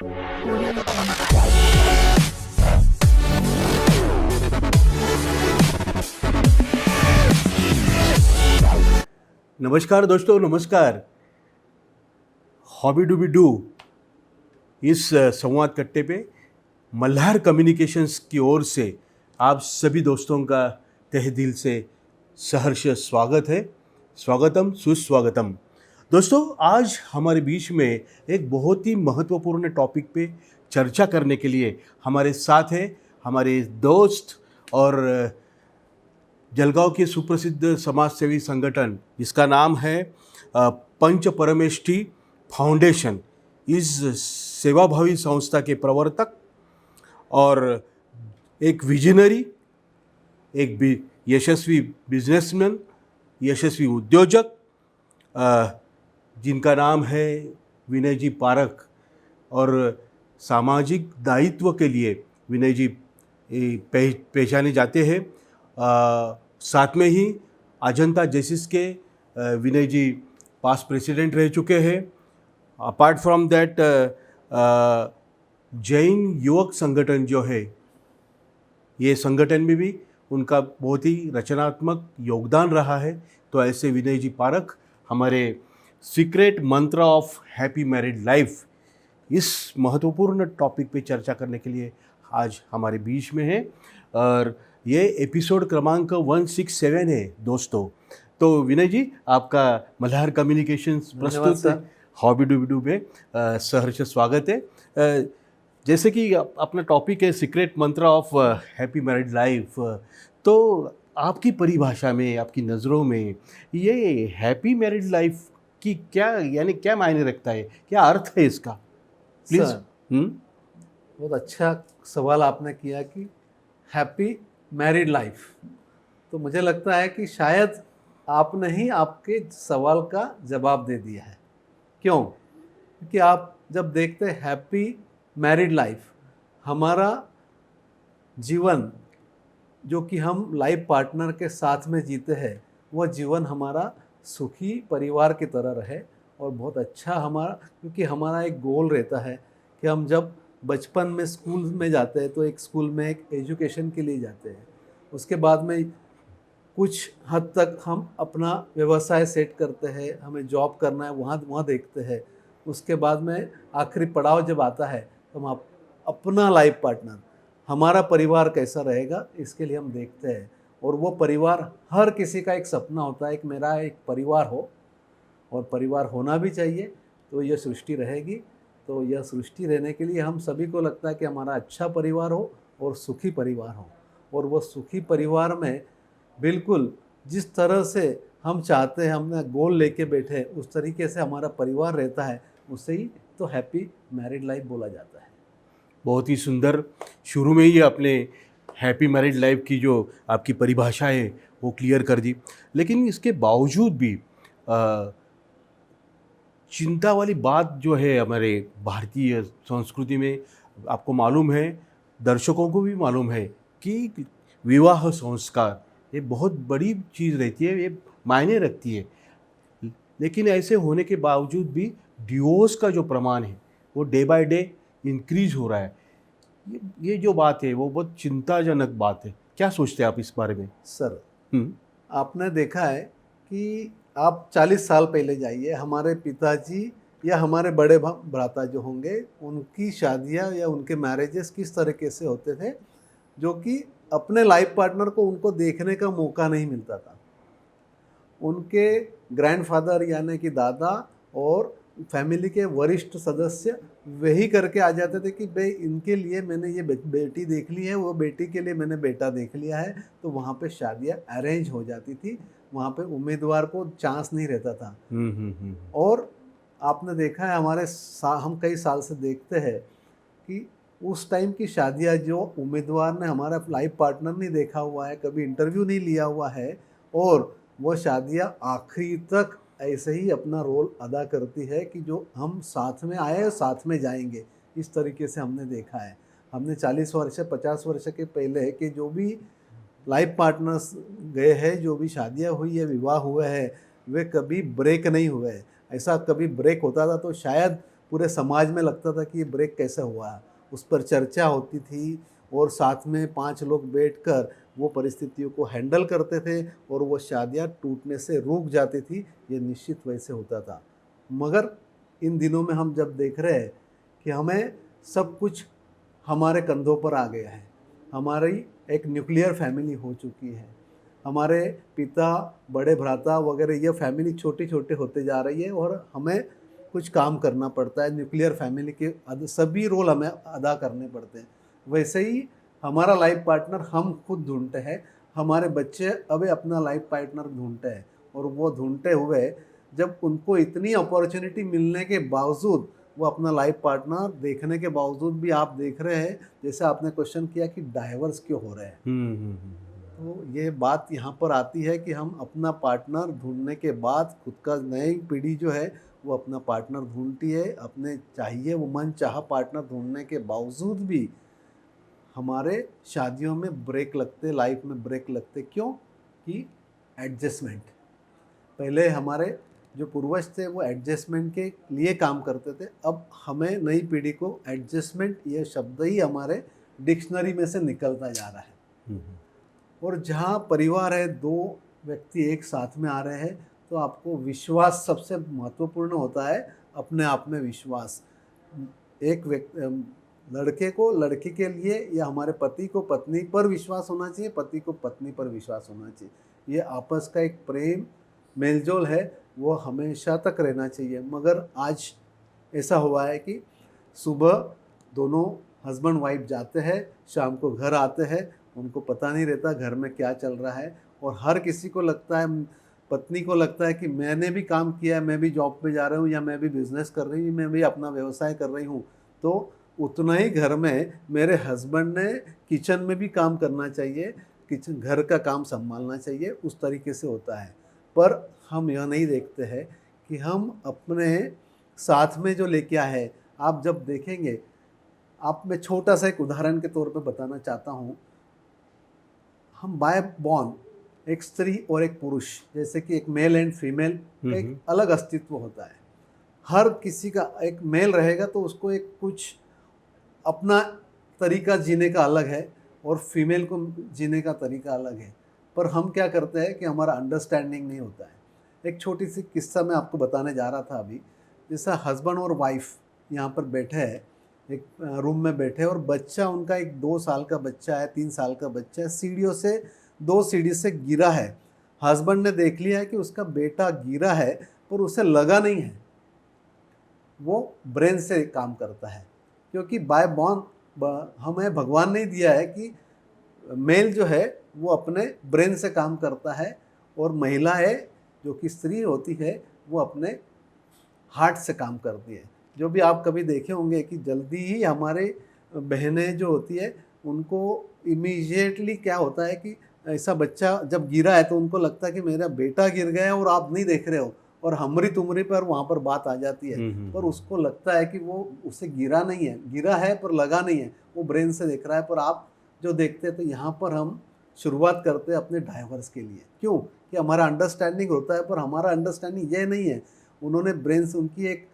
Audio Jungle. नमस्कार दोस्तों, नमस्कार। हॉबी डूबी डू इस संवाद कट्टे पे मल्हार कम्युनिकेशंस की ओर से आप सभी दोस्तों का तहे दिल से सहर्ष स्वागत है। स्वागतम, सुस्वागतम। दोस्तों, आज हमारे बीच में एक बहुत ही महत्वपूर्ण टॉपिक पे चर्चा करने के लिए हमारे साथ है हमारे दोस्त और जलगांव के सुप्रसिद्ध समाज सेवी संगठन जिसका नाम है पंच परमेष्ठी फाउंडेशन। इस सेवाभावी संस्था के प्रवर्तक और एक विजनरी, एक यशस्वी बिजनेसमैन, यशस्वी उद्योजक जिनका नाम है विनय जी पारख। और सामाजिक दायित्व के लिए विनय जी पहचाने जाते हैं। साथ में ही अजंता जेसिस के विनय जी पास्ट प्रेसिडेंट रह चुके हैं। अपार्ट फ्रॉम दैट जैन युवक संगठन जो है, ये संगठन में भी उनका बहुत ही रचनात्मक योगदान रहा है। तो ऐसे विनय जी पारख हमारे सीक्रेट मंत्र ऑफ हैप्पी मैरिड लाइफ इस महत्वपूर्ण टॉपिक पे चर्चा करने के लिए आज हमारे बीच में है। और ये एपिसोड क्रमांक 167 है दोस्तों। तो विनय जी, आपका मल्हार कम्युनिकेशंस प्रस्तुत हॉबी डूबी डू में सहर्ष स्वागत है। जैसे कि अपना टॉपिक है सीक्रेट मंत्र ऑफ हैप्पी मैरिड लाइफ, तो आपकी परिभाषा में, आपकी नज़रों में ये हैप्पी मैरिड लाइफ की क्या मायने रखता है, क्या अर्थ है इसका, प्लीज़। बहुत अच्छा सवाल आपने किया कि हैप्पी मैरिड लाइफ। तो मुझे लगता है कि शायद आपने ही आपके सवाल का जवाब दे दिया है। क्यों? क्योंकि आप जब देखते हैं हैप्पी मैरिड लाइफ, हमारा जीवन जो कि हम लाइफ पार्टनर के साथ में जीते हैं, वह जीवन हमारा सुखी परिवार की तरह रहे और बहुत अच्छा हमारा, क्योंकि हमारा एक गोल रहता है कि हम जब बचपन में स्कूल में जाते हैं तो एक स्कूल में एक एजुकेशन के लिए जाते हैं। उसके बाद में कुछ हद तक हम अपना व्यवसाय सेट करते हैं, हमें जॉब करना है, वहाँ देखते हैं। उसके बाद में आखिरी पड़ाव जब आता है तो हम अपना लाइफ पार्टनर, हमारा परिवार कैसा रहेगा, इसके लिए हम देखते हैं। और वो परिवार हर किसी का एक सपना होता है, एक मेरा एक परिवार हो, और परिवार होना भी चाहिए, तो यह सृष्टि रहेगी। तो यह सृष्टि रहने के लिए हम सभी को लगता है कि हमारा अच्छा परिवार हो और सुखी परिवार हो। और वो सुखी परिवार में बिल्कुल जिस तरह से हम चाहते हैं, हमने गोल लेके बैठे, उस तरीके से हमारा परिवार रहता है, उससे ही तो हैप्पी मैरिड लाइफ बोला जाता है। बहुत ही सुंदर, शुरू में ही आपने हैप्पी मैरिड लाइफ की जो आपकी परिभाषा है वो क्लियर कर दी। लेकिन इसके बावजूद भी चिंता वाली बात जो है हमारे भारतीय संस्कृति में, आपको मालूम है, दर्शकों को भी मालूम है कि विवाह संस्कार ये बहुत बड़ी चीज़ रहती है, ये मायने रखती है। लेकिन ऐसे होने के बावजूद भी डिवोर्स का जो प्रमाण है वो डे बाय डे इंक्रीज हो रहा है। ये जो बात है वो बहुत चिंताजनक बात है। क्या सोचते हैं आप इस बारे में? सर, आपने देखा है कि आप 40 साल पहले जाइए, हमारे पिताजी या हमारे बड़े भ्राता जो होंगे, उनकी शादियां या उनके मैरिजेस किस तरीके से होते थे, जो कि अपने लाइफ पार्टनर को उनको देखने का मौका नहीं मिलता था। उनके ग्रैंडफादर यानी कि दादा और फैमिली के वरिष्ठ सदस्य वही करके आ जाते थे कि भाई इनके लिए मैंने ये बेटी देख ली है, वो बेटी के लिए मैंने बेटा देख लिया है। तो वहाँ पे शादियाँ अरेंज हो जाती थी, वहाँ पे उम्मीदवार को चांस नहीं रहता था। और आपने देखा है हम कई साल से देखते हैं कि उस टाइम की शादियाँ जो उम्मीदवार ने हमारा लाइफ पार्टनर नहीं देखा हुआ है, कभी इंटरव्यू नहीं लिया हुआ है, और वो शादियाँ आखिरी तक ऐसे ही अपना रोल अदा करती है कि जो हम साथ में आए साथ में जाएंगे, इस तरीके से हमने देखा है। हमने 40 वर्ष 50 वर्ष के पहले कि जो भी लाइफ पार्टनर्स गए हैं, जो भी शादियां हुई है, विवाह हुए हैं, वे कभी ब्रेक नहीं हुए। ऐसा कभी ब्रेक होता था तो शायद पूरे समाज में लगता था कि ये ब्रेक कैसे हुआ है, उस पर चर्चा होती थी और साथ में 5 लोग बैठकर वो परिस्थितियों को हैंडल करते थे और वो शादियाँ टूटने से रुक जाती थी। ये निश्चित वैसे होता था। मगर इन दिनों में हम जब देख रहे हैं कि हमें सब कुछ हमारे कंधों पर आ गया है, हमारी एक न्यूक्लियर फैमिली हो चुकी है, हमारे पिता, बड़े भ्राता वगैरह ये फैमिली छोटी छोटी होते जा रही है और हमें कुछ काम करना पड़ता है। न्यूक्लियर फैमिली के सभी रोल हमें अदा करने पड़ते हैं। वैसे ही हमारा लाइफ पार्टनर हम खुद ढूंढते हैं, हमारे बच्चे अभी अपना लाइफ पार्टनर ढूंढते हैं और वो ढूंढते हुए जब उनको इतनी अपॉर्चुनिटी मिलने के बावजूद वो अपना लाइफ पार्टनर देखने के बावजूद भी आप देख रहे हैं, जैसे आपने क्वेश्चन किया कि डाइवर्स क्यों हो रहे हैं। तो ये बात यहाँ पर आती है कि हम अपना पार्टनर ढूंढने के बाद खुद का नई पीढ़ी जो है वो अपना पार्टनर ढूंढती है, अपने चाहिए वो मन चाहा पार्टनर ढूंढने के बावजूद भी हमारे शादियों में ब्रेक लगते, लाइफ में ब्रेक लगते। क्यों? कि एडजस्टमेंट। पहले हमारे जो पूर्वज थे वो एडजस्टमेंट के लिए काम करते थे, अब हमें नई पीढ़ी को एडजस्टमेंट ये शब्द ही हमारे डिक्शनरी में से निकलता जा रहा है। और जहाँ परिवार है, 2 व्यक्ति एक साथ में आ रहे हैं, तो आपको विश्वास सबसे महत्वपूर्ण होता है, अपने आप में विश्वास। एक लड़के को लड़की के लिए या हमारे पति को पत्नी पर विश्वास होना चाहिए, पति को पत्नी पर विश्वास होना चाहिए। ये आपस का एक प्रेम मेलजोल है, वो हमेशा तक रहना चाहिए। मगर आज ऐसा हुआ है कि सुबह दोनों हस्बैंड वाइफ जाते हैं, शाम को घर आते हैं, उनको पता नहीं रहता घर में क्या चल रहा है। और हर किसी को लगता है, पत्नी को लगता है कि मैंने भी काम किया है, मैं भी जॉब पे जा रहा हूँ या मैं भी बिजनेस कर रही हूँ, मैं भी अपना व्यवसाय कर रही हूँ, तो उतना ही घर में मेरे हस्बैंड ने किचन में भी काम करना चाहिए, किचन घर का काम संभालना चाहिए, उस तरीके से होता है। पर हम यह नहीं देखते हैं कि हम अपने साथ में जो लेके आए हैं, आप जब देखेंगे, आप मैं छोटा सा एक उदाहरण के तौर पे बताना चाहता हूँ। हम बाय बॉर्न एक स्त्री और एक पुरुष, जैसे कि एक मेल एंड फीमेल का एक अलग अस्तित्व होता है। हर किसी का एक मेल रहेगा तो उसको एक कुछ अपना तरीका जीने का अलग है और फीमेल को जीने का तरीका अलग है। पर हम क्या करते हैं कि हमारा अंडरस्टैंडिंग नहीं होता है। एक छोटी सी किस्सा मैं आपको बताने जा रहा था अभी। जैसा हस्बैंड और वाइफ यहाँ पर बैठे हैं, एक रूम में बैठे, और बच्चा उनका एक 2 साल का बच्चा है, 3 साल का बच्चा है, सीढ़ियों से 2 सीढ़ी से गिरा है। हस्बैंड ने देख लिया है कि उसका बेटा गिरा है, पर उसे लगा नहीं है। वो ब्रेन से काम करता है, क्योंकि बाय बॉर्न हमें भगवान ने दिया है कि मेल जो है वो अपने ब्रेन से काम करता है और महिला है जो कि स्त्री होती है वो अपने हार्ट से काम करती है। जो भी आप कभी देखे होंगे कि जल्दी ही हमारे बहनें जो होती है उनको इमीडिएटली क्या होता है कि ऐसा बच्चा जब गिरा है तो उनको लगता है कि मेरा बेटा गिर गया है और आप नहीं देख रहे हो, और हमरी तुमरी पर वहाँ पर बात आ जाती है। पर उसको लगता है कि वो उसे गिरा नहीं है, गिरा है पर लगा नहीं है, वो ब्रेन से देख रहा है। पर आप जो देखते हैं तो यहाँ पर हम शुरुआत करते हैं अपने डाइवर्स के लिए। क्यों? कि हमारा अंडरस्टैंडिंग होता है, पर हमारा अंडरस्टैंडिंग ये नहीं है। उन्होंने ब्रेन से, उनकी एक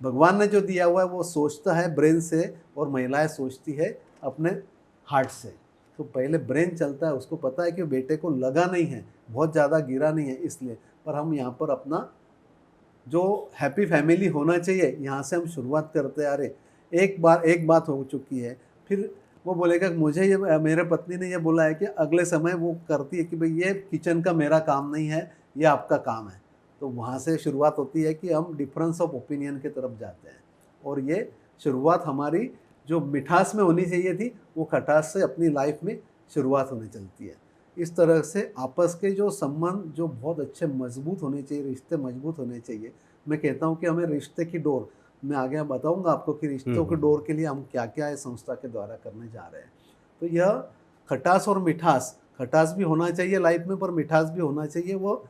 भगवान ने जो दिया हुआ है वो सोचता है ब्रेन से, और महिलाएं सोचती है अपने हार्ट से। तो पहले ब्रेन चलता है, उसको पता है कि बेटे को लगा नहीं है, बहुत ज़्यादा गिरा नहीं है इसलिए। पर हम यहाँ पर अपना जो हैप्पी फैमिली होना चाहिए यहाँ से हम शुरुआत करते हैं। अरे एक बात हो चुकी है, फिर वो बोलेगा मुझे ये, मेरे पत्नी ने ये बोला है कि अगले समय वो करती है कि भाई ये किचन का मेरा काम नहीं है, ये आपका काम है। तो वहाँ से शुरुआत होती है कि हम डिफरेंस ऑफ ओपिनियन की तरफ जाते हैं, और ये शुरुआत हमारी जो मिठास में होनी चाहिए थी वो खटास से अपनी लाइफ में शुरुआत होने चलती है। इस तरह से आपस के जो संबंध जो बहुत अच्छे मजबूत होने चाहिए, रिश्ते मजबूत होने चाहिए। मैं कहता हूँ कि हमें रिश्ते की डोर, मैं आगे बताऊंगा आपको कि रिश्तों की डोर के लिए हम क्या क्या इस संस्था के द्वारा करने जा रहे हैं। तो यह खटास और मिठास, खटास भी होना चाहिए लाइफ में, पर मिठास भी होना चाहिए वो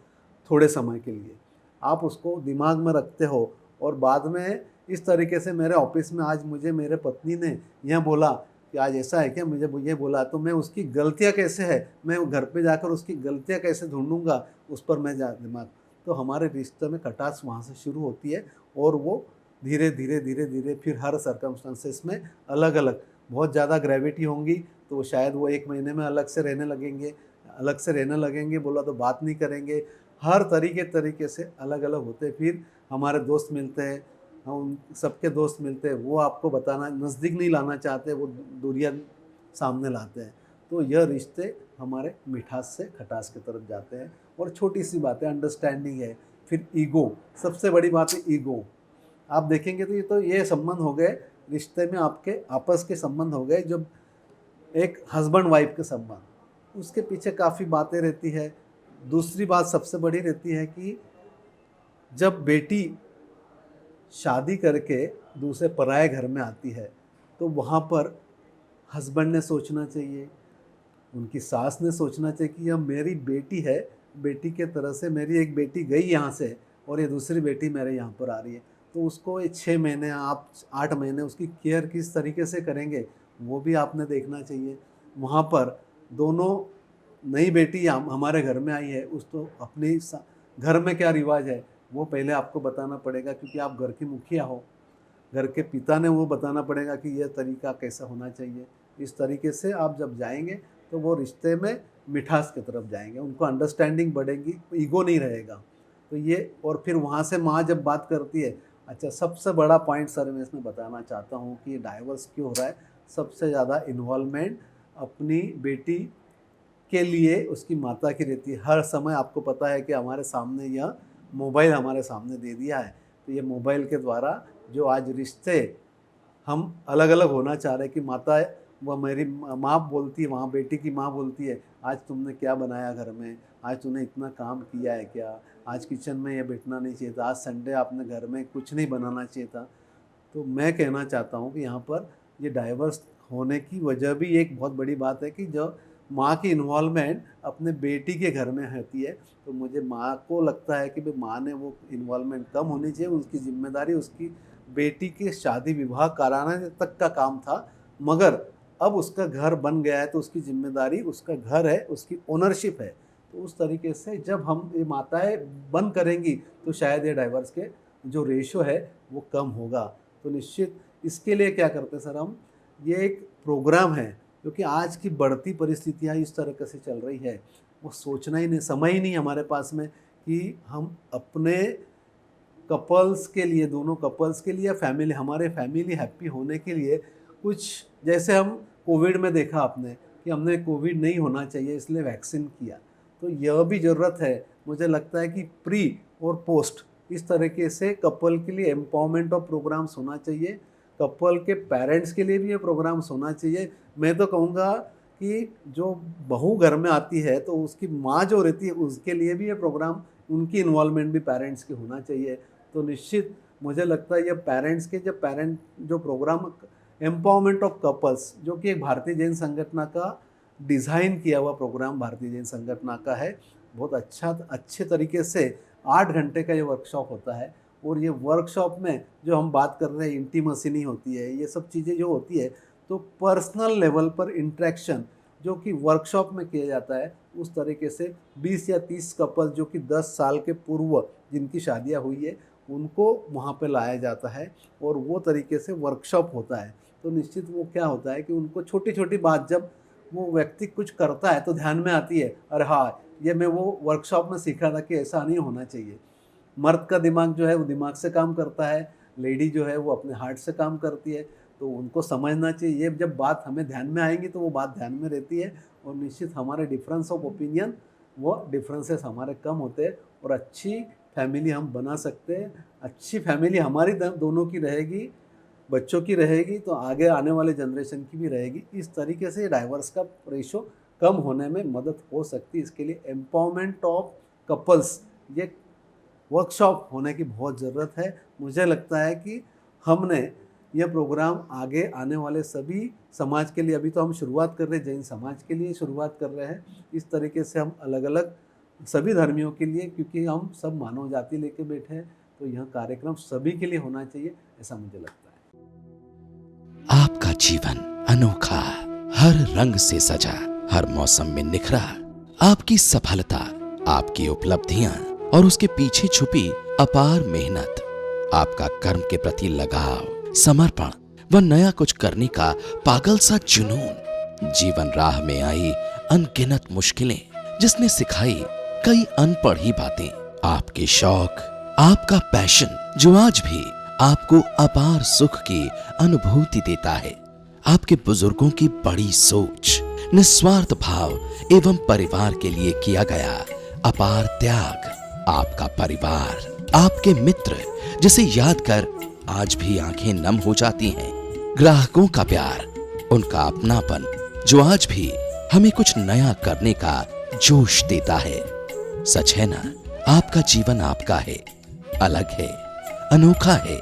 थोड़े समय के लिए। आप उसको दिमाग में रखते हो और बाद में इस तरीके से, मेरे ऑफिस में आज मुझे मेरे पत्नी ने यह बोला कि आज ऐसा है क्या, मुझे ये बोला, तो मैं उसकी गलतियाँ कैसे है, मैं घर पे जाकर उसकी गलतियाँ कैसे ढूंढूंगा, उस पर मैं दिमाग। तो हमारे रिश्ते में खटास वहाँ से शुरू होती है और वो धीरे धीरे धीरे धीरे फिर हर सर्कमस्टांसेस में अलग अलग, बहुत ज़्यादा ग्रेविटी होंगी तो शायद वो 1 महीने में अलग से रहने लगेंगे बोला तो बात नहीं करेंगे, हर तरीके से अलग अलग होते। फिर हमारे दोस्त मिलते हैं, हम सबके दोस्त मिलते हैं, वो आपको बताना नज़दीक नहीं लाना चाहते, वो दूरियां सामने लाते हैं। तो यह रिश्ते हमारे मिठास से खटास की तरफ जाते हैं। और छोटी सी बातें, अंडरस्टैंडिंग है, फिर ईगो, सबसे बड़ी बात है ईगो। आप देखेंगे तो ये संबंध हो गए रिश्ते में, आपके आपस के संबंध हो गए, जब एक हस्बैंड वाइफ के संबंध, उसके पीछे काफ़ी बातें रहती है। दूसरी बात सबसे बड़ी रहती है कि जब बेटी शादी करके दूसरे पराये घर में आती है तो वहाँ पर हस्बैंड ने सोचना चाहिए, उनकी सास ने सोचना चाहिए कि यह मेरी बेटी है, बेटी के तरह से मेरी एक बेटी गई यहाँ से और ये दूसरी बेटी मेरे यहाँ पर आ रही है। तो उसको ये 6 महीने, आप 8 महीने उसकी केयर किस तरीके से करेंगे वो भी आपने देखना चाहिए। वहाँ पर दोनों, नई बेटी हमारे घर में आई है, उसको अपनी घर में क्या रिवाज है वो पहले आपको बताना पड़ेगा, क्योंकि आप घर की मुखिया हो। घर के पिता ने वो बताना पड़ेगा कि यह तरीका कैसा होना चाहिए। इस तरीके से आप जब जाएंगे तो वो रिश्ते में मिठास की तरफ जाएंगे, उनको अंडरस्टैंडिंग बढ़ेगी, ईगो नहीं रहेगा। तो ये, और फिर वहाँ से माँ जब बात करती है, अच्छा सबसे बड़ा पॉइंट सर मैं इसमें बताना चाहता हूँ कि डाइवर्स क्यों हो रहा है। सबसे ज़्यादा इन्वॉल्वमेंट अपनी बेटी के लिए उसकी माता की रहती है। हर समय आपको पता है कि हमारे सामने यह मोबाइल हमारे सामने दे दिया है, तो ये मोबाइल के द्वारा जो आज रिश्ते हम अलग अलग होना चाह रहे हैं कि माता, वह मेरी माँ बोलती है, वहाँ बेटी की माँ बोलती है, आज तुमने क्या बनाया घर में, आज तूने इतना काम किया है क्या, आज किचन में ये बैठना नहीं चाहिए था, आज संडे आपने घर में कुछ नहीं बनाना चाहिए था। तो मैं कहना चाहता हूँ कि यहाँ पर ये डाइवर्स होने की वजह भी एक बहुत बड़ी बात है कि जो माँ की इन्वॉल्वमेंट अपने बेटी के घर में होती है। तो मुझे माँ को लगता है कि भाई माँ ने वो इन्वॉल्वमेंट कम होनी चाहिए, उसकी जिम्मेदारी उसकी बेटी की शादी विवाह कराने तक का काम था, मगर अब उसका घर बन गया है तो उसकी जिम्मेदारी, उसका घर है, उसकी ओनरशिप है। तो उस तरीके से जब हम ये माताएं बंद करेंगी तो शायद ये डाइवर्स के जो रेशो है वो कम होगा। तो निश्चित इसके लिए क्या करते हैं सर हम, ये एक प्रोग्राम है, क्योंकि आज की बढ़ती परिस्थितियाँ इस तरह से चल रही है, वो सोचना ही नहीं, समय ही नहीं हमारे पास में कि हम अपने कपल्स के लिए, दोनों कपल्स के लिए, फैमिली, हमारे फैमिली हैप्पी होने के लिए कुछ, जैसे हम कोविड में देखा आपने कि हमने कोविड नहीं होना चाहिए इसलिए वैक्सीन किया, तो यह भी ज़रूरत है। मुझे लगता है कि प्री और पोस्ट इस तरीके से कपल के लिए एम्पावरमेंट ऑफ प्रोग्राम्स होना चाहिए, कपल के पेरेंट्स के लिए भी ये प्रोग्राम्स होना चाहिए। मैं तो कहूँगा कि जो बहू घर में आती है तो उसकी माँ जो रहती है उसके लिए भी ये प्रोग्राम, उनकी इन्वॉल्वमेंट भी पेरेंट्स की होना चाहिए। तो निश्चित मुझे लगता है ये पेरेंट्स के जो प्रोग्राम एम्पावरमेंट ऑफ कपल्स, जो कि एक भारतीय जैन संगठन का डिज़ाइन किया हुआ प्रोग्राम भारतीय जैन संगठन का है, बहुत अच्छे तरीके से 8 घंटे का ये वर्कशॉप होता है। और ये वर्कशॉप में जो हम बात कर रहे हैं, इंटीमेसी नहीं होती है, ये सब चीज़ें जो होती है, तो पर्सनल लेवल पर इंटरेक्शन जो कि वर्कशॉप में किया जाता है, उस तरीके से 20 या 30 कपल जो कि 10 साल के पूर्व जिनकी शादियां हुई है उनको वहाँ पे लाया जाता है और वो तरीके से वर्कशॉप होता है। तो निश्चित वो क्या होता है कि उनको छोटी छोटी बात जब वो व्यक्ति कुछ करता है तो ध्यान में आती है, अरे हाँ ये मैं वो वर्कशॉप में सीखा था कि ऐसा नहीं होना चाहिए। मर्द का दिमाग जो है वो दिमाग से काम करता है, लेडी जो है वो अपने हार्ट से काम करती है, तो उनको समझना चाहिए। ये जब बात हमें ध्यान में आएंगी तो वो बात ध्यान में रहती है और निश्चित हमारे डिफरेंस ऑफ ओपिनियन, वो डिफरेंसेस हमारे कम होते हैं और अच्छी फैमिली हम बना सकते हैं। अच्छी फैमिली हमारी दोनों की रहेगी, बच्चों की रहेगी, तो आगे आने वाले जनरेशन की भी रहेगी। इस तरीके से डाइवर्स का रेशो कम होने में मदद हो सकती है। इसके लिए एम्पावरमेंट ऑफ कपल्स ये वर्कशॉप होने की बहुत ज़रूरत है। मुझे लगता है कि हमने यह प्रोग्राम आगे आने वाले सभी समाज के लिए, अभी तो हम शुरुआत कर रहे हैं, जैन समाज के लिए शुरुआत कर रहे हैं, इस तरीके से हम अलग अलग सभी धर्मियों के लिए, क्योंकि हम सब मानव जाति लेके बैठे हैं, तो यह कार्यक्रम सभी के लिए होना चाहिए, ऐसा मुझे लगता है। आपका जीवन अनोखा, हर रंग से सजा, हर मौसम में निखरा, आपकी सफलता, आपकी उपलब्धियां और उसके पीछे छुपी अपार मेहनत, आपका कर्म के प्रति लगाव, समर्पण व नया कुछ करने का पागल सा जुनून, जीवन राह में आई अनगिनत मुश्किलें जिसने सिखाई कई अनपढ़ी बातें, आपके शौक, आपका पैशन जो आज भी आपको अपार सुख की अनुभूति देता है, आपके बुजुर्गों की बड़ी सोच, निस्वार्थ भाव एवं परिवार के लिए किया गया अपार त्याग, आपका परिवार, आपके मित्र जिसे याद कर आज भी आंखें नम हो जाती हैं, ग्राहकों का प्यार, उनका अपनापन जो आज भी हमें कुछ नया करने का जोश देता है। सच है ना, आपका जीवन आपका है, अलग है, अनोखा है,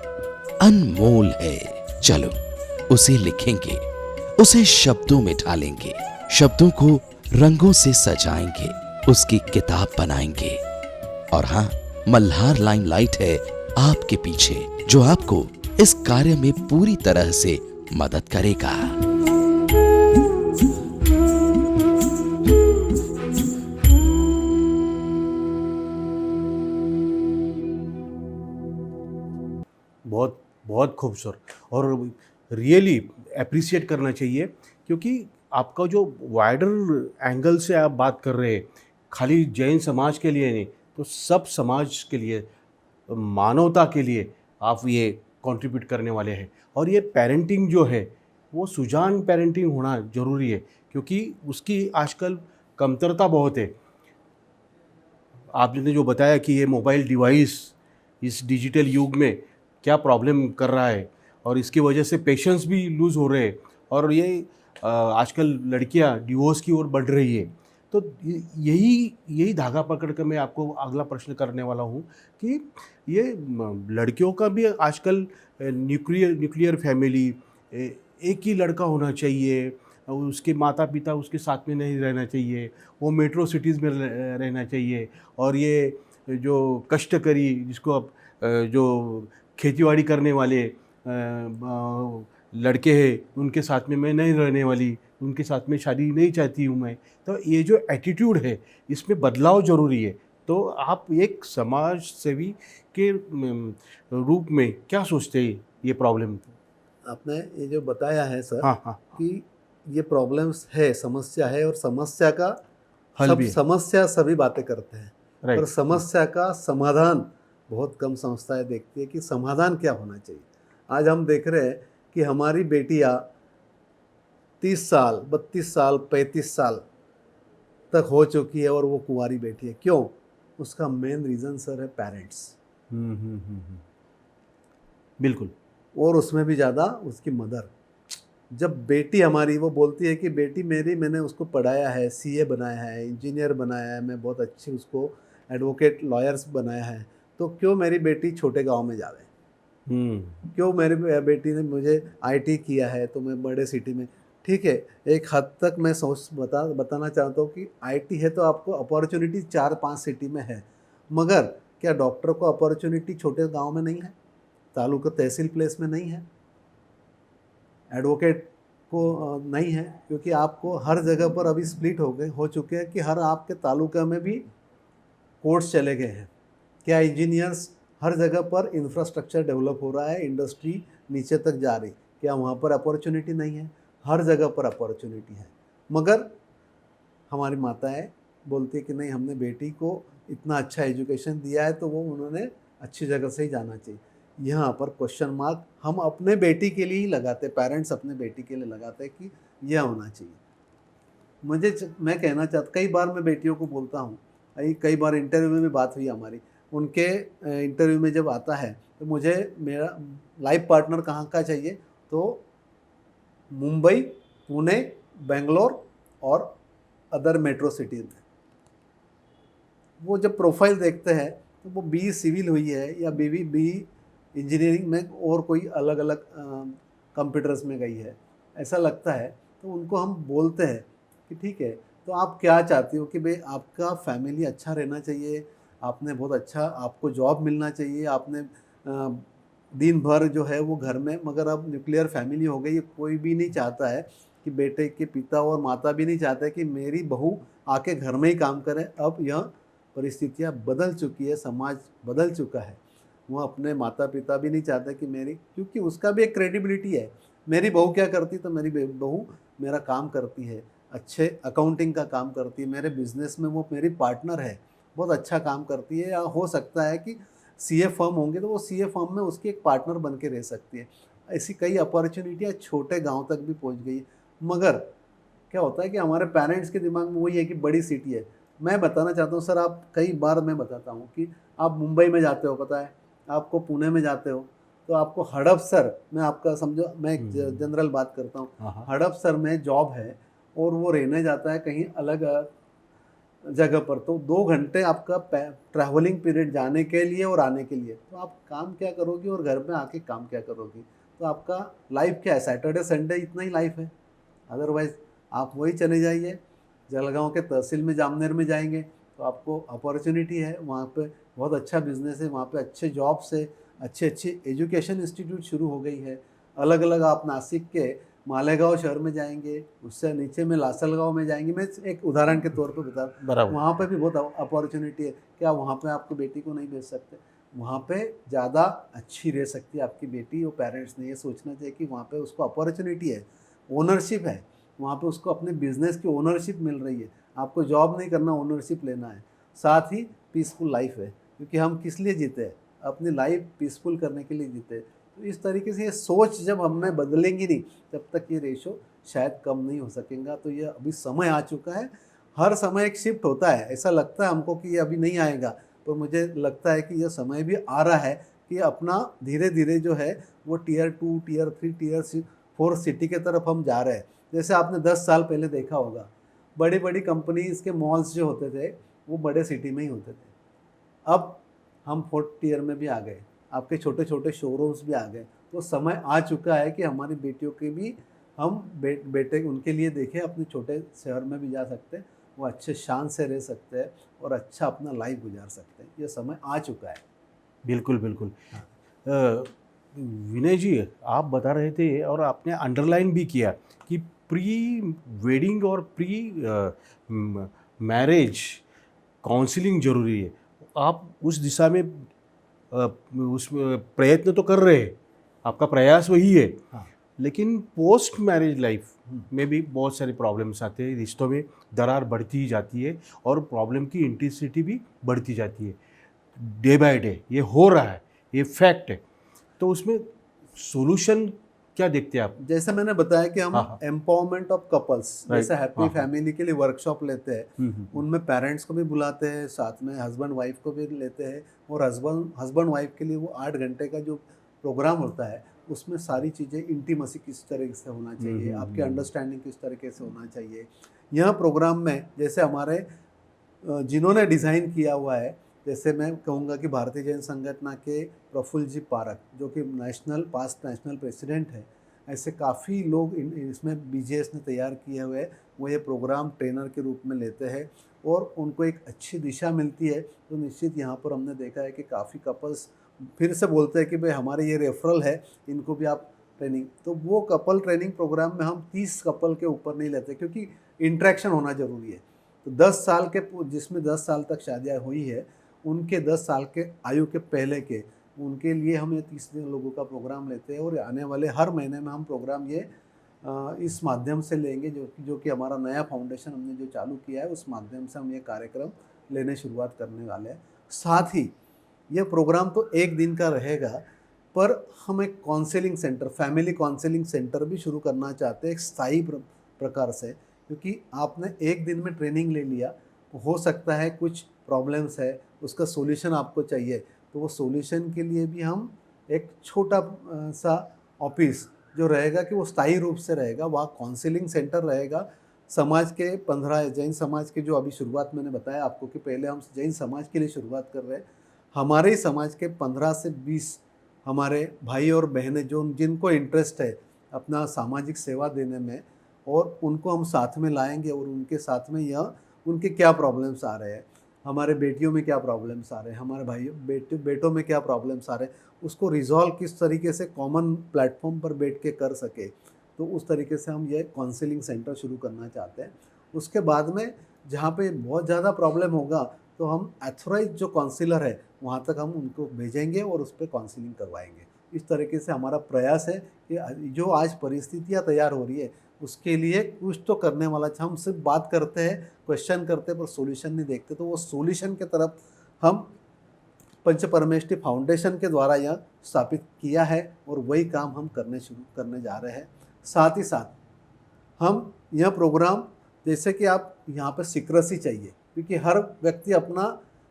अनमोल है। चलो उसे लिखेंगे, उसे शब्दों में ढालेंगे, शब्दों को रंगों से सजाएंगे, उसकी किताब बनाएंगे। और हाँ, मल्हार लाइमलाइट है आपके पीछे जो आपको इस कार्य में पूरी तरह से मदद करेगा। बहुत बहुत खूबसूरत और रियली अप्रिशिएट करना चाहिए, क्योंकि आपका जो वाइडर एंगल से आप बात कर रहे हैं, खाली जैन समाज के लिए नहीं तो सब समाज के लिए, मानवता के लिए आप ये कंट्रीब्यूट करने वाले हैं। और ये पेरेंटिंग जो है वो सुजान पेरेंटिंग होना ज़रूरी है, क्योंकि उसकी आजकल कमतरता बहुत है। आपने जो बताया कि ये मोबाइल डिवाइस इस डिजिटल युग में क्या प्रॉब्लम कर रहा है और इसकी वजह से पेशेंस भी लूज़ हो रहे हैं, और ये आजकल लड़कियां डिवोर्स की ओर बढ़ रही है। तो यही धागा पकड़ कर मैं आपको अगला प्रश्न करने वाला हूँ कि ये लड़कियों का भी आजकल न्यूक्लियर फैमिली, एक ही लड़का होना चाहिए, उसके माता पिता उसके साथ में नहीं रहना चाहिए, वो मेट्रो सिटीज़ में रहना चाहिए, और ये जो कष्टकरी जिसको अब जो खेतीबाड़ी करने वाले लड़के हैं उनके साथ में मैं नहीं रहने वाली, उनके साथ में शादी नहीं चाहती हूँ मैं। तो ये जो एटीट्यूड है इसमें बदलाव ज़रूरी है। तो आप एक समाज सेवी के रूप में क्या सोचते हैं ये प्रॉब्लम? आपने ये जो बताया है सर, हाँ हाँ, कि ये प्रॉब्लम्स है, समस्या है, और समस्या का हल भी है। समस्या सभी बातें करते हैं, राइट। पर समस्या का समाधान बहुत कम संस्थाएं देखती है कि समाधान क्या होना चाहिए। आज हम देख रहे हैं कि हमारी बेटियां 30 साल, 32 साल, 35 साल तक हो चुकी है और वो कुंवारी बैठी है। क्यों? उसका मेन रीज़न सर है पेरेंट्स। बिल्कुल। और उसमें भी ज़्यादा उसकी मदर। जब बेटी हमारी वो बोलती है कि बेटी मेरी, मैंने उसको पढ़ाया है, सीए बनाया है, इंजीनियर बनाया है, मैं बहुत अच्छी उसको एडवोकेट, लॉयर्स बनाया है, तो क्यों मेरी बेटी छोटे गांव में जावे? क्यों मेरी बेटी ने मुझे आईटी किया है तो मैं बड़े सिटी में? ठीक है, एक हद तक मैं बताना चाहता हूँ कि आईटी है तो आपको अपॉर्चुनिटी 4-5 सिटी में है, मगर क्या डॉक्टर को अपॉर्चुनिटी छोटे गांव में नहीं है, तालुका तहसील प्लेस में नहीं है, एडवोकेट को नहीं है? क्योंकि आपको हर जगह पर अभी स्प्लिट हो चुके हैं कि हर आपके तालुका में भी कोर्ट्स चले गए हैं। क्या इंजीनियर्स, हर जगह पर इंफ्रास्ट्रक्चर डेवलप हो रहा है, इंडस्ट्री नीचे तक जा रही, क्या वहाँ पर अपॉर्चुनिटी नहीं है? हर जगह पर अपॉर्चुनिटी है, मगर हमारी माताएं बोलती है कि नहीं, हमने बेटी को इतना अच्छा एजुकेशन दिया है तो वो उन्होंने अच्छी जगह से ही जाना चाहिए। यहाँ पर क्वेश्चन मार्क हम अपने बेटी के लिए ही लगाते, पेरेंट्स अपने बेटी के लिए लगाते हैं कि यह होना चाहिए। मैं कहना चाहता, कई बार मैं बेटियों को बोलता हूँ, कई बार इंटरव्यू में भी बात हुई हमारी, उनके इंटरव्यू में जब आता है तो मुझे मेरा लाइफ पार्टनर कहाँ का चाहिए, तो मुंबई, पुणे, बेंगलोर और अदर मेट्रो सिटीज़ में। वो जब प्रोफाइल देखते हैं तो वो बी सिविल हुई है या बी इंजीनियरिंग में और कोई अलग अलग कंप्यूटर्स में गई है, ऐसा लगता है। तो उनको हम बोलते हैं कि ठीक है, तो आप क्या चाहती हो कि भाई आपका फैमिली अच्छा रहना चाहिए, आपने बहुत अच्छा, आपको जॉब मिलना चाहिए, आपने दिन भर जो है वो घर में, मगर अब न्यूक्लियर फैमिली हो गई, कोई भी नहीं चाहता है कि बेटे के पिता और माता भी नहीं चाहते कि मेरी बहू आके घर में ही काम करे। अब यह परिस्थितियाँ बदल चुकी है, समाज बदल चुका है। वो अपने माता पिता भी नहीं चाहते कि मेरी, क्योंकि उसका भी एक क्रेडिबिलिटी है। मेरी बहू क्या करती, तो मेरी बहू मेरा काम करती है, अच्छे अकाउंटिंग का काम करती है, मेरे बिजनेस में वो मेरी पार्टनर है, बहुत अच्छा काम करती है। या हो सकता है कि सीए फर्म होंगे तो वो सीए फर्म में उसकी एक पार्टनर बन के रह सकती है। ऐसी कई अपॉर्चुनिटियाँ छोटे गांव तक भी पहुंच गई। मगर क्या होता है कि हमारे पेरेंट्स के दिमाग में वही है कि बड़ी सिटी है। मैं बताना चाहता हूँ सर, आप कई बार मैं बताता हूँ कि आप मुंबई में जाते हो, पता है आपको, पुणे में जाते हो तो आपको हड़पसर, मैं आपका समझो, मैं एक जनरल बात करता हूँ, हड़पसर में जॉब है और वो रहने जाता है कहीं अलग जगह पर, तो 2 घंटे आपका ट्रैवलिंग पीरियड जाने के लिए और आने के लिए, तो आप काम क्या करोगे और घर में आके काम क्या करोगे? तो आपका लाइफ क्या है? सैटरडे संडे इतना ही लाइफ है। अदरवाइज आप वही चले जाइए, जलगांव के तहसील में जामनेर में जाएंगे तो आपको अपॉर्चुनिटी है, वहाँ पे बहुत अच्छा बिजनेस है, वहाँ पे अच्छे जॉब्स है, अच्छे अच्छे एजुकेशन इंस्टीट्यूट शुरू हो गई है। अलग अलग आप नासिक के मालेगांव शहर में जाएंगे, उससे नीचे में लासलगांव में जाएंगे, मैं एक उदाहरण के तौर पे बता, बराबर। वहाँ पे भी बहुत अपॉर्चुनिटी है। क्या वहाँ पे आपको बेटी को नहीं भेज सकते? वहाँ पे ज़्यादा अच्छी रह सकती है आपकी बेटी, और पेरेंट्स ने ये सोचना चाहिए कि वहाँ पे उसको अपॉर्चुनिटी है, ओनरशिप है, वहाँ पे उसको अपने बिजनेस की ओनरशिप मिल रही है। आपको जॉब नहीं करना, ओनरशिप लेना है। साथ ही पीसफुल लाइफ है, क्योंकि हम किस लिए जीते हैं? अपनी लाइफ पीसफुल करने के लिए जीते हैं। तो इस तरीके से ये सोच जब हम में बदलेंगी नहीं, तब तक ये रेशो शायद कम नहीं हो सकेगा। तो ये अभी समय आ चुका है, हर समय एक शिफ्ट होता है। ऐसा लगता है हमको कि ये अभी नहीं आएगा, पर मुझे लगता है कि यह समय भी आ रहा है कि अपना धीरे धीरे जो है वो टियर 2, टियर 3, टियर 4 सिटी के तरफ हम जा रहे हैं। जैसे आपने 10 साल पहले देखा होगा, बड़ी बड़ी कंपनीज के मॉल्स जो होते थे वो बड़े सिटी में ही होते थे। अब हम 4th टियर में भी आ गए, आपके छोटे छोटे शोरूम्स भी आ गए। तो समय आ चुका है कि हमारी बेटियों के भी हम बेटे उनके लिए देखें, अपने छोटे शहर में भी जा सकते हैं, वो अच्छे शान से रह सकते हैं और अच्छा अपना लाइफ गुजार सकते हैं। ये समय आ चुका है। बिल्कुल बिल्कुल। विनय जी, आप बता रहे थे और आपने अंडरलाइन भी किया कि प्री वेडिंग और प्री मैरिज काउंसलिंग ज़रूरी है। आप उस दिशा में उस प्रयत्न तो कर रहे हैं, आपका प्रयास वही है। हाँ। लेकिन पोस्ट मैरिज लाइफ में भी बहुत सारे प्रॉब्लम्स आते हैं, रिश्तों में दरार बढ़ती ही जाती है और प्रॉब्लम की इंटेंसिटी भी बढ़ती जाती है डे बाय डे। ये हो रहा है, ये फैक्ट है। तो उसमें सॉल्यूशन क्या देखते हैं आप? जैसे मैंने बताया कि हम हाँ। एम्पावरमेंट ऑफ कपल्स, जैसे हैप्पी हाँ। फैमिली के लिए वर्कशॉप लेते हैं, उनमें पेरेंट्स को भी बुलाते हैं, साथ में हस्बैंड वाइफ को भी लेते हैं, और हस्बैंड वाइफ के लिए वो 8 घंटे का जो प्रोग्राम होता है उसमें सारी चीज़ें, इंटीमेसी किस तरीके से होना चाहिए, आपके अंडरस्टैंडिंग किस तरीके से होना चाहिए। यह प्रोग्राम में जैसे हमारे जिन्होंने डिज़ाइन किया हुआ है, जैसे मैं कहूँगा कि भारतीय जैन संगठन के प्रफुल्ल जी पारक, जो कि पास्ट नेशनल प्रेसिडेंट है, ऐसे काफ़ी लोग इसमें बीजेएस ने तैयार किए हुए हैं। वो ये प्रोग्राम ट्रेनर के रूप में लेते हैं और उनको एक अच्छी दिशा मिलती है। तो निश्चित यहाँ पर हमने देखा है कि काफ़ी कपल्स फिर से बोलते हैं कि भाई हमारे ये रेफरल है, इनको भी आप ट्रेनिंग। तो वो कपल ट्रेनिंग प्रोग्राम में हम 30 कपल के ऊपर नहीं लेते, क्योंकि इंट्रैक्शन होना ज़रूरी है। तो 10 साल के, जिसमें 10 साल तक शादियाँ हुई है, उनके 10 साल के आयु के पहले के, उनके लिए हम ये 30 लोगों का प्रोग्राम लेते हैं। और आने वाले हर महीने में हम प्रोग्राम ये इस माध्यम से लेंगे, जो कि हमारा नया फाउंडेशन हमने जो चालू किया है, उस माध्यम से हम ये कार्यक्रम लेने शुरुआत करने वाले हैं। साथ ही ये प्रोग्राम तो एक दिन का रहेगा, पर हम एक counselling centre, family counselling centre भी शुरू करना चाहते हैं, एक स्थायी प्रकार से। क्योंकि आपने एक दिन में ट्रेनिंग ले लिया, हो सकता है कुछ प्रॉब्लम्स है, उसका सॉल्यूशन आपको चाहिए, तो वो सॉल्यूशन के लिए भी हम एक छोटा सा ऑफिस जो रहेगा कि वो स्थायी रूप से रहेगा, वहाँ काउंसलिंग सेंटर रहेगा। समाज के 15 जैन समाज के, जो अभी शुरुआत मैंने बताया आपको कि पहले हम जैन समाज के लिए शुरुआत कर रहे हैं, हमारे समाज के 15 से 20 हमारे भाई और बहनें जो जिनको इंटरेस्ट है अपना सामाजिक सेवा देने में, और उनको हम साथ में लाएंगे और उनके साथ में यह उनके क्या प्रॉब्लम्स आ रहे हैं, हमारे बेटियों में क्या प्रॉब्लम्स आ रहे हैं, हमारे भाइयों बेटों में क्या प्रॉब्लम्स आ रहे हैं, उसको रिजॉल्व किस तरीके से कॉमन प्लेटफॉर्म पर बैठ के कर सके। तो उस तरीके से हम ये काउंसलिंग सेंटर शुरू करना चाहते हैं। उसके बाद में जहाँ पे बहुत ज़्यादा प्रॉब्लम होगा, तो हम एथोराइज जो काउंसलर है वहाँ तक हम उनको भेजेंगे और उस पर काउंसलिंग करवाएंगे। इस तरीके से हमारा प्रयास है कि जो आज परिस्थितियाँ तैयार हो रही है उसके लिए कुछ तो करने वाला। हम सिर्फ बात करते हैं, क्वेश्चन करते हैं, पर सॉल्यूशन नहीं देखते, तो वो सॉल्यूशन की तरफ हम पंच परमेष्टि फाउंडेशन के द्वारा यह स्थापित किया है और वही काम हम शुरू करने जा रहे हैं। साथ ही साथ हम यह प्रोग्राम, जैसे कि आप यहाँ पर सीक्रेसी चाहिए, क्योंकि हर व्यक्ति अपना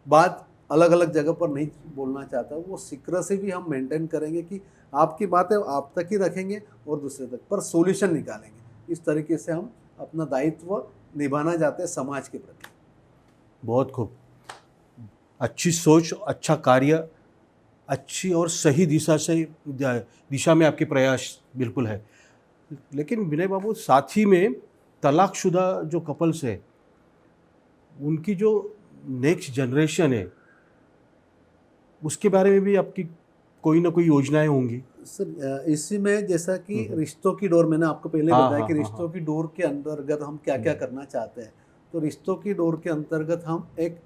बात अलग अलग जगह पर नहीं बोलना चाहता, वो सीक्रेसी भी हम मेंटेन करेंगे कि आपकी बातें आप तक ही रखेंगे और दूसरे तक, पर सॉल्यूशन निकालेंगे। इस तरीके से हम अपना दायित्व निभाना चाहते हैं समाज के प्रति। बहुत खूब, अच्छी सोच, अच्छा कार्य, अच्छी और सही दिशा में आपके प्रयास बिल्कुल है। लेकिन विनय बाबू, साथ ही में तलाकशुदा जो कपल्स है उनकी जो नेक्स्ट जनरेशन है उसके बारे में भी आपकी कोई ना कोई योजनाएं होंगी सर। इसी में जैसा कि रिश्तों की डोर, मैंने आपको पहले बताया कि रिश्तों की डोर के अंतर्गत हम क्या क्या करना चाहते हैं। तो रिश्तों की डोर के अंतर्गत हम एक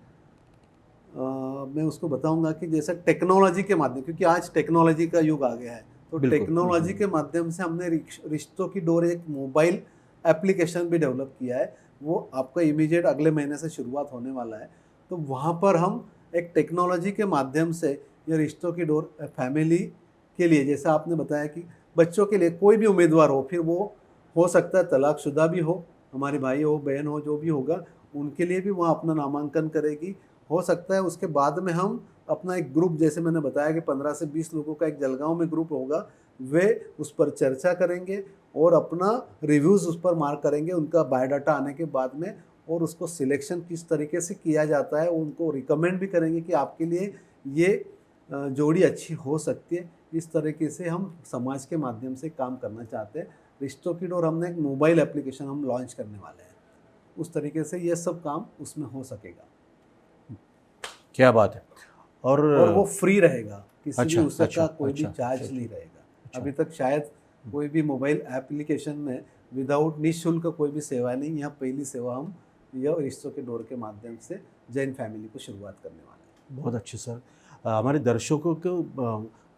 मैं उसको बताऊंगा कि जैसे टेक्नोलॉजी के माध्यम, क्योंकि आज टेक्नोलॉजी का युग आ गया है, तो टेक्नोलॉजी के माध्यम से हमने रिश्तों की डोर एक मोबाइल एप्लीकेशन भी डेवलप किया है। वो आपका इमीडिएट अगले महीने से शुरुआत होने वाला है। तो वहाँ पर हम एक टेक्नोलॉजी के माध्यम से ये रिश्तों की डोर फैमिली के लिए, जैसा आपने बताया कि बच्चों के लिए कोई भी उम्मीदवार हो, फिर वो हो सकता है तलाकशुदा भी हो, हमारे भाई हो, बहन हो, जो भी होगा उनके लिए भी वहाँ अपना नामांकन करेगी। हो सकता है उसके बाद में हम अपना एक ग्रुप, जैसे मैंने बताया कि 15 से 20 लोगों का एक जलगांव में ग्रुप होगा, वे उस पर चर्चा करेंगे और अपना रिव्यूज़ उस पर मार्क करेंगे उनका बायोडाटा आने के बाद में, और उसको सिलेक्शन किस तरीके से किया जाता है उनको रिकमेंड भी करेंगे कि आपके लिए ये जोड़ी अच्छी हो सकती है। इस तरीके से हम समाज के माध्यम से काम करना चाहते हैं। रिश्तों की डोर हमने एक मोबाइल एप्लीकेशन हम लॉन्च करने वाले हैं, उस तरीके से ये सब काम उसमें हो सकेगा। क्या बात है। और वो फ्री रहेगा, किसी भी उसका कोई भी चार्ज अच्छा, नहीं रहेगा। अभी तक शायद कोई भी मोबाइल एप्लीकेशन में विदाउट निःशुल्क कोई भी सेवा नहीं, यहाँ पहली सेवा हम यह रिश्तों के डोर के माध्यम से जैन फैमिली को शुरुआत करने वाले हैं। बहुत अच्छे सर। हमारे दर्शकों को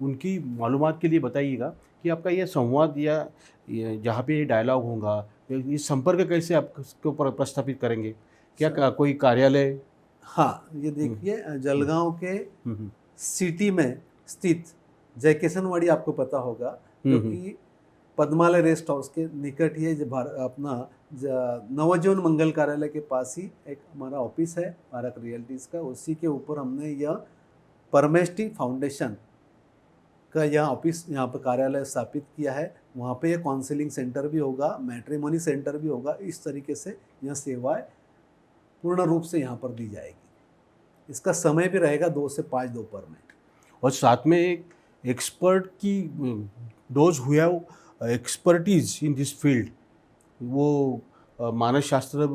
उनकी मालूमात के लिए बताइएगा कि आपका यह संवाद या जहाँ पे ये डायलॉग होगा, ये संपर्क कैसे आप इसके ऊपर प्रस्थापित करेंगे? क्या कोई कार्यालय? हाँ, ये देखिए जलगांव के सिटी में स्थित जय किशनवाड़ी आपको पता होगा, क्योंकि पद्मालय रेस्ट हाउस के निकट ही अपना नवजीवन मंगल कार्यालय के पास ही एक हमारा ऑफिस है भारत रियल्टीज़ का। उसी के ऊपर हमने यह परमेष्टि फाउंडेशन का यह ऑफिस, यहाँ पर कार्यालय स्थापित किया है। वहाँ पे यह काउंसलिंग सेंटर भी होगा, मैट्रिमोनी सेंटर भी होगा। इस तरीके से यह सेवाएं पूर्ण रूप से यहाँ पर दी जाएगी। इसका समय भी रहेगा 2 से 5 दोपहर में। और साथ में एक एक्सपर्ट की डोज हुआ एक्सपर्टीज इन दिस फील्ड, वो मानस शास्त्र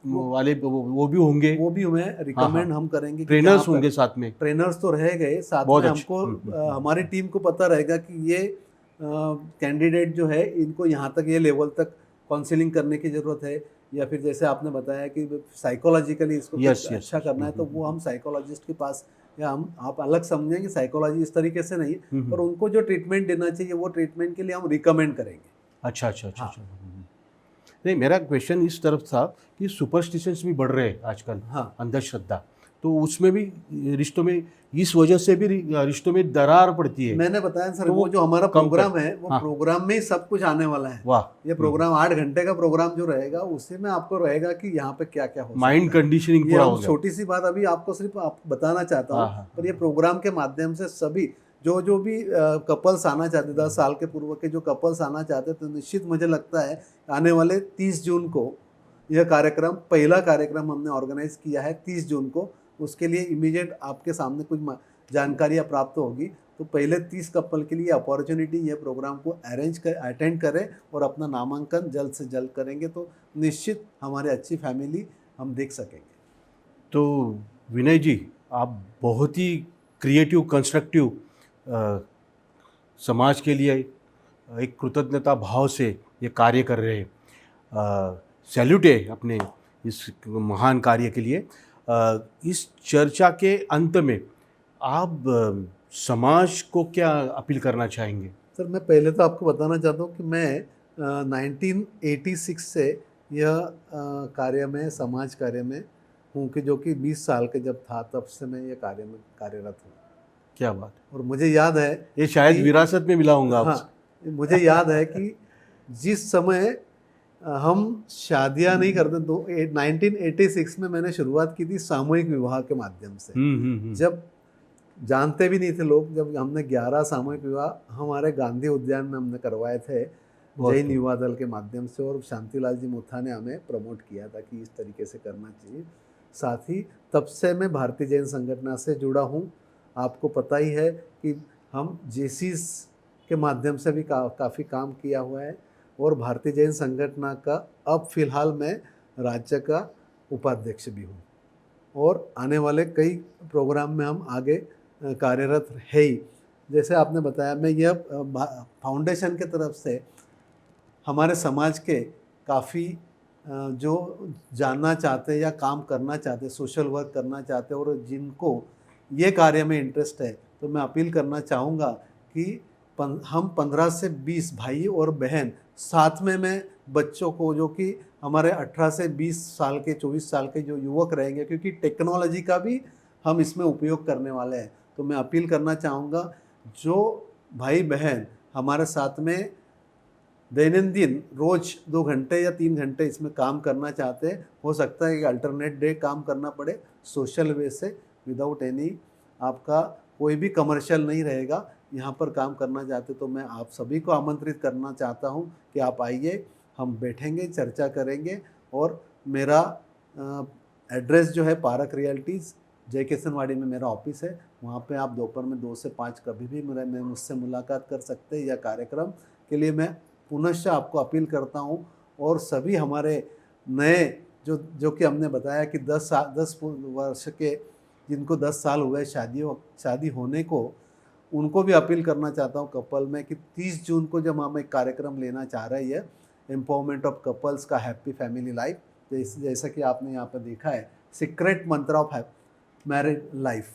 वाले वो भी होंगे। वो भी हमें रिकमेंड हम करेंगे। ट्रेनर्स होंगे साथ में। ट्रेनर्स तो रह गए साथ में। हमको हमारी टीम को पता रहेगा कि ये कैंडिडेट जो है इनको यहाँ तक, ये लेवल तक काउंसलिंग करने की ज़रूरत है, या फिर जैसे आपने बताया कि साइकोलॉजिकली इसको अच्छा करना है, तो वो हम साइकोलॉजिस्ट के पास, या हम आप अलग समझें कि साइकोलॉजी इस तरीके से नहीं, पर उनको जो ट्रीटमेंट देना चाहिए वो ट्रीटमेंट के लिए हम रिकमेंड करेंगे। अच्छा अच्छा अच्छा अच्छा। नहीं, मेरा क्वेश्चन इस तरफ था कि सुपरस्टिशंस भी बढ़ रहे हैं आजकल। हाँ, अंधश्रद्धा, तो उसमें भी रिश्तों में, इस वजह से भी रिश्तों में दरार पड़ती है। मैंने बताया सर, वो जो हमारा प्रोग्राम है वो प्रोग्राम में ही सब कुछ आने वाला है। वाह। ये प्रोग्राम 8 घंटे का प्रोग्राम जो रहेगा उसी में आपको रहेगा कि यहाँ पे क्या क्या हो, माइंड कंडीशनिंग पूरा होगा। छोटी सी बात अभी आपको सिर्फ बताना चाहता हूँ, पर ये प्रोग्राम के माध्यम से सभी जो भी कपल्स आना चाहते, 10 साल के पूर्व के जो कपल्स आना चाहते, तो निश्चित मुझे लगता है आने वाले 30 जून को यह कार्यक्रम, पहला कार्यक्रम हमने ऑर्गेनाइज किया है 30 जून को। उसके लिए इमीडिएट आपके सामने कुछ जानकारियाँ प्राप्त होगी, तो पहले 30 कपल के लिए अपॉर्चुनिटी, यह प्रोग्राम को अटेंड करें और अपना नामांकन जल्द से जल्द करेंगे तो निश्चित हमारे अच्छी फैमिली हम देख सकेंगे। तो विनय जी, आप बहुत ही क्रिएटिव, कंस्ट्रक्टिव, समाज के लिए एक कृतज्ञता भाव से ये कार्य कर रहे हैं। सैल्यूट है अपने इस महान कार्य के लिए। इस चर्चा के अंत में आप समाज को क्या अपील करना चाहेंगे? सर, मैं पहले तो आपको बताना चाहता हूँ कि मैं 1986 से यह कार्य में, समाज कार्य में हूँ, कि जो कि 20 साल के जब था तब से मैं ये कार्य में कार्यरत हूँ। क्या बात है! और मुझे याद है, ये शायद कि- विरासत में मिला होगा आपसे। हाँ, मुझे याद है कि जिस समय हम शादियां नहीं करते, तो 1986 में मैंने शुरुआत की थी सामूहिक विवाह के माध्यम से। जब जानते भी नहीं थे लोग, जब हमने 11 सामूहिक विवाह हमारे गांधी उद्यान में हमने करवाए थे जैन युवा दल के माध्यम से, और शांतिलाल जी मुथा ने हमें प्रमोट किया था कि इस तरीके से करना चाहिए। साथ ही तब से मैं भारतीय जैन संगठन से जुड़ा हूँ। आपको पता ही है कि हम जेसीस के माध्यम से भी काफ़ी काम किया हुआ है, और भारतीय जैन संगठन का अब फिलहाल मैं राज्य का उपाध्यक्ष भी हूँ, और आने वाले कई प्रोग्राम में हम आगे कार्यरत है ही। जैसे आपने बताया, मैं यह फाउंडेशन के तरफ से हमारे समाज के काफ़ी जो जानना चाहते हैं या काम करना चाहते हैं, सोशल वर्क करना चाहते हैं, और जिनको ये कार्य में इंटरेस्ट है, तो मैं अपील करना चाहूँगा कि हम 15 से 20 भाई और बहन साथ में मैं बच्चों को, जो कि हमारे 18 से 20 साल के, 24 साल के जो युवक रहेंगे, क्योंकि टेक्नोलॉजी का भी हम इसमें उपयोग करने वाले हैं, तो मैं अपील करना चाहूँगा, जो भाई बहन हमारे साथ में दैनंदिन रोज 2 घंटे या 3 घंटे इसमें काम करना चाहते हैं, हो सकता है कि अल्टरनेट डे काम करना पड़े सोशल वे से, विदाउट एनी आपका कोई भी कमर्शियल नहीं रहेगा, यहाँ पर काम करना चाहते, तो मैं आप सभी को आमंत्रित करना चाहता हूँ कि आप आइए, हम बैठेंगे, चर्चा करेंगे। और मेरा एड्रेस जो है पारक रियल्टीज़, जय किशनवाड़ी में मेरा ऑफिस है, वहाँ पे आप दोपहर में 2 से 5 कभी भी मुझसे मुलाकात कर सकते हैं। या कार्यक्रम के लिए मैं पुनश्च आपको अपील करता हूँ, और सभी हमारे नए जो कि हमने बताया कि 10 वर्ष के, जिनको 10 साल हुए शादी होने को, उनको भी अपील करना चाहता हूँ कपल में, कि 30 जून को जब हम एक कार्यक्रम लेना चाह रहे हैं, एम्पावरमेंट ऑफ कपल्स का हैप्पी फैमिली लाइफ, जैसा कि आपने यहाँ पर देखा है, सीक्रेट मंत्र ऑफ मैरिड लाइफ,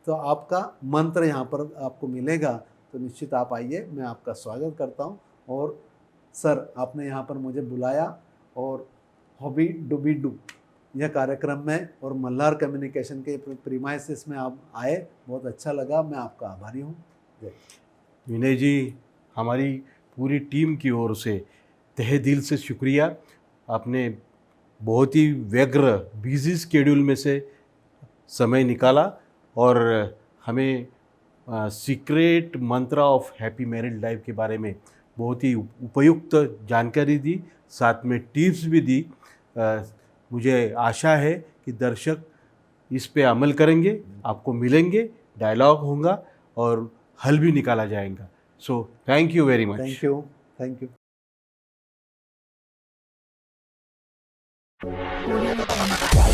तो आपका मंत्र यहाँ पर आपको मिलेगा, तो निश्चित आप आइए, मैं आपका स्वागत करता हूँ। और सर, आपने यहाँ पर मुझे बुलाया, और हॉबी डूबी डू यह कार्यक्रम में और मल्हार कम्युनिकेशन के प्रीमाइसेस में आप आए, बहुत अच्छा लगा, मैं आपका आभारी हूँ। विनय जी, हमारी पूरी टीम की ओर से तहे दिल से शुक्रिया। आपने बहुत ही व्यग्र बिजी स्केड्यूल में से समय निकाला और हमें secret Mantra of happy married life के बारे में बहुत ही उपयुक्त जानकारी दी, साथ में टिप्स भी दी। मुझे आशा है कि दर्शक इस पे अमल करेंगे, आपको मिलेंगे, डायलॉग होगा और हल भी निकाला जाएगा। So thank you very much. Thank you. Audio Jungle.